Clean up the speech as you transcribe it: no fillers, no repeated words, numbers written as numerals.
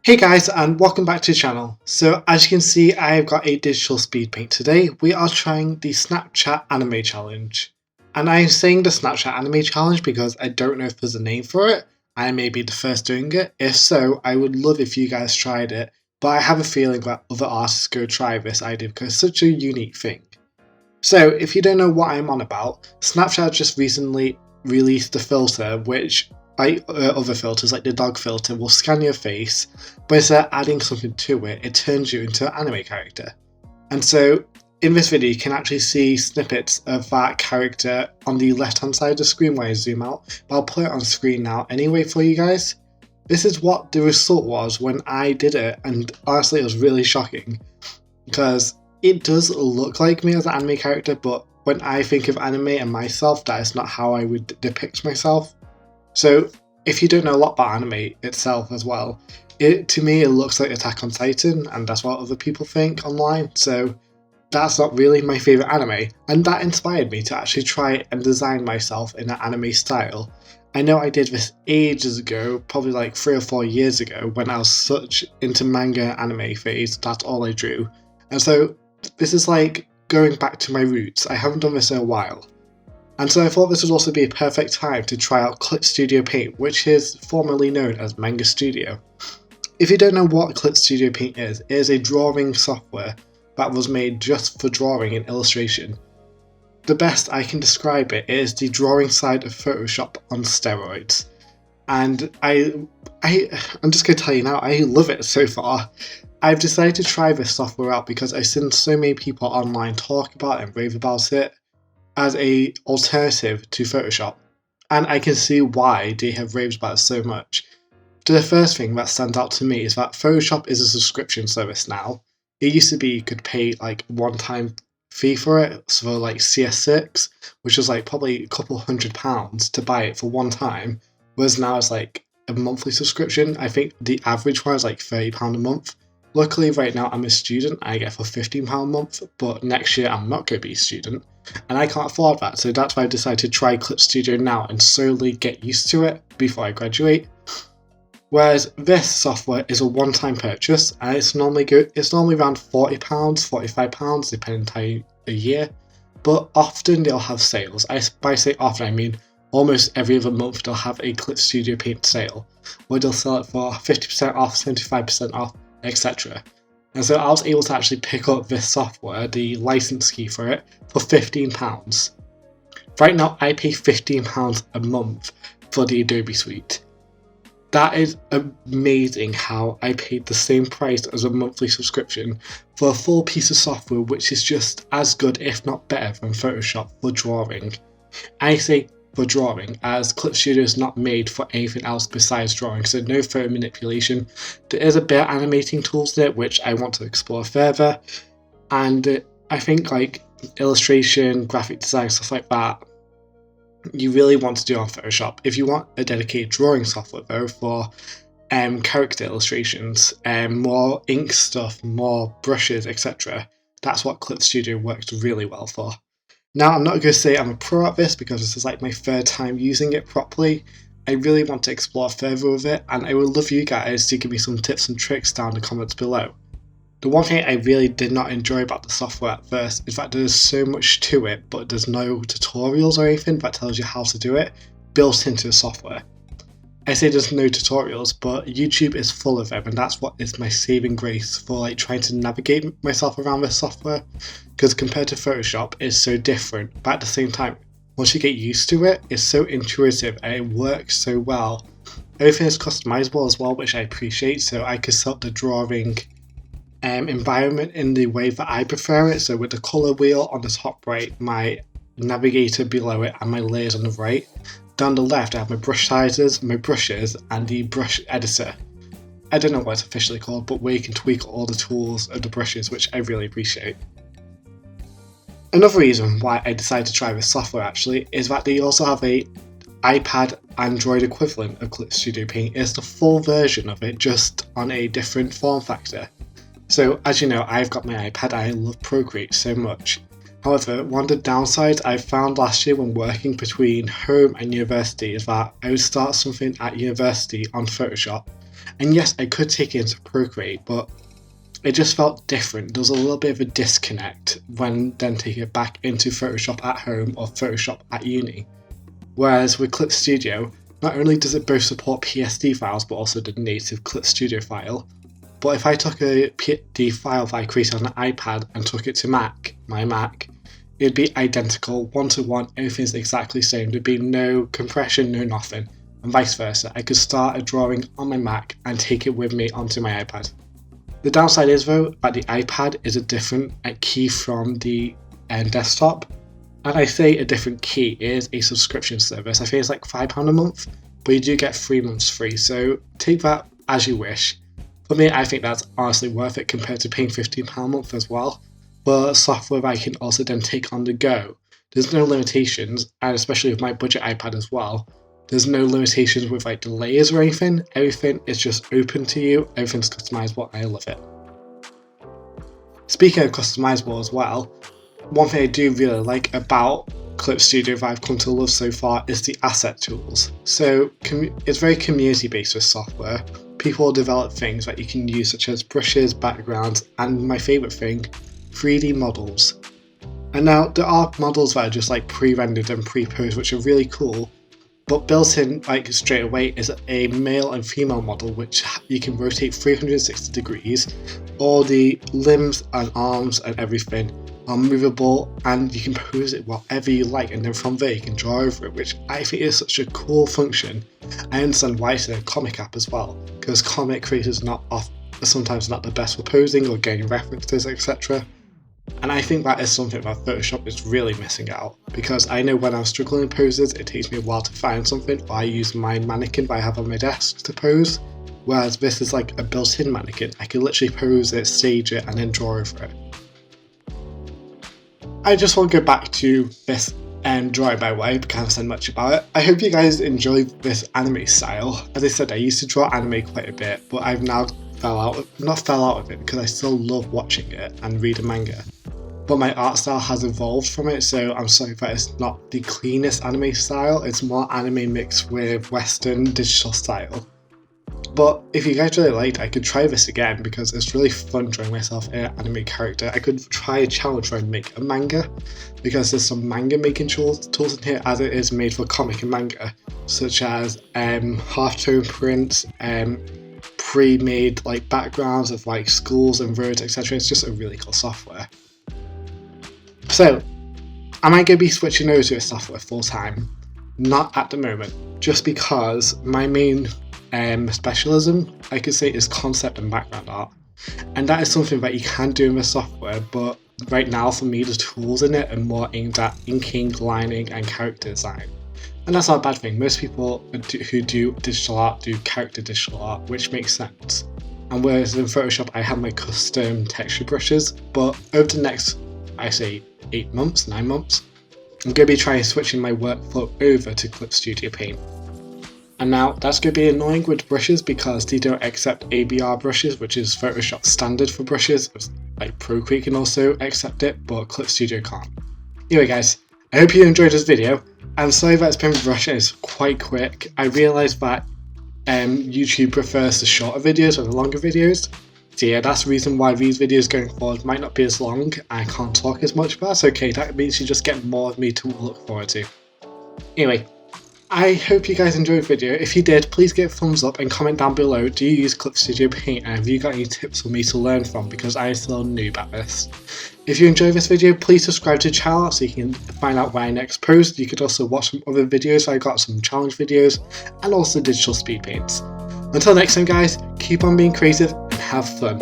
Hey guys, and welcome back to the channel. So as you can see, I've got a digital speed paint. Today we are trying the Snapchat Anime Challenge. And I'm saying the Snapchat Anime Challenge because I don't know if there's a name for it. I may be the first doing it. If so, I would love if you guys tried it. But I have a feeling that other artists go try this idea because it's such a unique thing. So if you don't know what I'm on about, Snapchat just recently released a filter which, like other filters like the dog filter, will scan your face, but instead of adding something to it, it turns you into an anime character. And so in this video you can actually see snippets of that character on the left hand side of the screen where I zoom out, but I'll put it on screen now anyway for you guys. This is what the result was when I did it, and honestly it was really shocking because it does look like me as an anime character, but when I think of anime and myself, that is not how I would depict myself. So if you don't know a lot about anime itself as well, to me it looks like Attack on Titan, and that's what other people think online, so that's not really my favourite anime, and that inspired me to actually try and design myself in an anime style. I know I did this ages ago, probably like 3 or 4 years ago, when I was such into manga anime phase, that's all I drew. And so this is like going back to my roots. I haven't done this in a while. And so I thought this would also be a perfect time to try out Clip Studio Paint, which is formerly known as Manga Studio. If you don't know what Clip Studio Paint is, it is a drawing software that was made just for drawing and illustration. The best I can describe it is the drawing side of Photoshop on steroids. And I'm just going to tell you now, I love it so far. I've decided to try this software out because I've seen so many people online talk about it and rave about it as an alternative to Photoshop, and I can see why they have raved about it so much. The first thing that stands out to me is that Photoshop is a subscription service now. It used to be you could pay like one-time fee for it, so for like CS6, which was like probably a couple £100 to buy it for one time, whereas now it's like a monthly subscription. I think the average one is like £30 a month. Luckily right now I'm a student, I get for £15 a month, but next year I'm not going to be a student, and I can't afford that, so that's why I decided to try Clip Studio now and slowly get used to it before I graduate. Whereas this software is a one-time purchase, and it's normally around £40, £45 depending on time of year, but often they'll have sales. By say often I mean almost every other month they'll have a Clip Studio Paint sale, where they'll sell it for 50% off, 75% off, etc. And so I was able to actually pick up this software, the license key for it, for £15. Right now I pay £15 a month for the Adobe Suite. That is amazing how I paid the same price as a monthly subscription for a full piece of software which is just as good if not better than Photoshop for drawing. I say for drawing, as Clip Studio is not made for anything else besides drawing, so no photo manipulation. There is a bit of animating tools in it which I want to explore further, and I think like illustration, graphic design, stuff like that, you really want to do on Photoshop. If you want a dedicated drawing software though for character illustrations, more ink stuff, more brushes, etc., that's what Clip Studio works really well for. Now, I'm not going to say I'm a pro at this because this is like my third time using it properly. I really want to explore further with it, and I would love you guys to give me some tips and tricks down in the comments below. The one thing I really did not enjoy about the software at first is that there's so much to it, but there's no tutorials or anything that tells you how to do it built into the software. I say there's no tutorials, but YouTube is full of them, and that's what is my saving grace for like trying to navigate myself around this software, because compared to Photoshop it's so different, but at the same time once you get used to it, it's so intuitive and it works so well. Everything is customizable as well, which I appreciate, so I can set up the drawing environment in the way that I prefer it. So with the colour wheel on the top right, my navigator below it, and my layers on the right. Down the left I have my brush sizes, my brushes, and the brush editor. I don't know what it's officially called, but where you can tweak all the tools of the brushes, which I really appreciate. Another reason why I decided to try this software actually is that they also have a iPad Android equivalent of Clip Studio Paint. It's the full version of it, just on a different form factor. So as you know, I've got my iPad, I love Procreate so much. However, one of the downsides I found last year when working between home and university is that I would start something at university on Photoshop, And yes, I could take it into Procreate, but it just felt different. There was a little bit of a disconnect when then taking it back into Photoshop at home or Photoshop at uni. Whereas with Clip Studio, not only does it both support PSD files but also the native Clip Studio file, but if I took the file that I created on an iPad and took it to my Mac, it'd be identical, one-to-one, everything's exactly the same. There'd be no compression, no nothing, and vice versa. I could start a drawing on my Mac and take it with me onto my iPad. The downside is though that the iPad is a different key from the desktop, and I say a different key is a subscription service. I think it's like £5 a month, but you do get 3 months free, so take that as you wish. For me, I think that's honestly worth it compared to paying £15 a month as well. But software that I can also then take on the go. There's no limitations, and especially with my budget iPad as well, there's no limitations with like the layers or anything. Everything is just open to you, everything's customizable, and I love it. Speaking of customizable as well, one thing I do really like about Clip Studio that I've come to love so far is the asset tools. So it's very community based with software. People develop things that you can use such as brushes, backgrounds, and my favourite thing, 3D models. And now there are models that are just like pre-rendered and pre-posed, which are really cool, but built in like straight away is a male and female model which you can rotate 360 degrees. All the limbs and arms and everything are movable and you can pose it whatever you like, and then from there you can draw over it, which I think is such a cool function. I understand why it's in a comic app as well, because comic creators are sometimes not the best for posing or getting references, etc. And I think that is something that Photoshop is really missing out, because I know when I'm struggling in poses, it takes me a while to find something, or I use my mannequin that I have on my desk to pose, whereas this is like a built-in mannequin. I can literally pose it, stage it, and then draw over it. I just want to go back to this drawing by the way, because I haven't said much about it. I hope you guys enjoyed this anime style. As I said, I used to draw anime quite a bit, but I've now not fell out of it because I still love watching it and reading manga. But my art style has evolved from it, so I'm sorry that it's not the cleanest anime style. It's more anime mixed with Western digital style. But if you guys really liked, I could try this again because it's really fun drawing myself an anime character. I could try a challenge where I make a manga, because there's some manga making tools in here as it is made for comic and manga, such as halftone prints, pre-made like backgrounds of like schools and roads, etc. It's just a really cool software. So, am I going to be switching over to a software full time? Not at the moment, just because my main specialism, I could say, is concept and background art, and that is something that you can do in the software, but right now for me the tools in it are more aimed at inking, lining and character design, and that's not a bad thing. Most people who do digital art do character digital art, which makes sense, and whereas in Photoshop I have my custom texture brushes, but over the next, I say 9 months, I'm going to be trying switching my workflow over to Clip Studio Paint. And now that's going to be annoying with brushes because they don't accept ABR brushes, which is Photoshop standard for brushes. Like Procreate can also accept it, but Clip Studio can't. Anyway guys, I hope you enjoyed this video. I'm sorry that it's been rushed, it's quite quick. I realised that YouTube prefers the shorter videos over the longer videos. So yeah, that's the reason why these videos going forward might not be as long. I can't talk as much, but that's okay. That means you just get more of me to look forward to. Anyway, I hope you guys enjoyed the video. If you did, please give a thumbs up and comment down below. Do you use Clip Studio Paint, and have you got any tips for me to learn from, because I'm still new at this. If you enjoyed this video, please subscribe to the channel so you can find out when I next post. You could also watch some other videos. I got some challenge videos and also digital speed paints. Until next time guys, keep on being creative and have fun.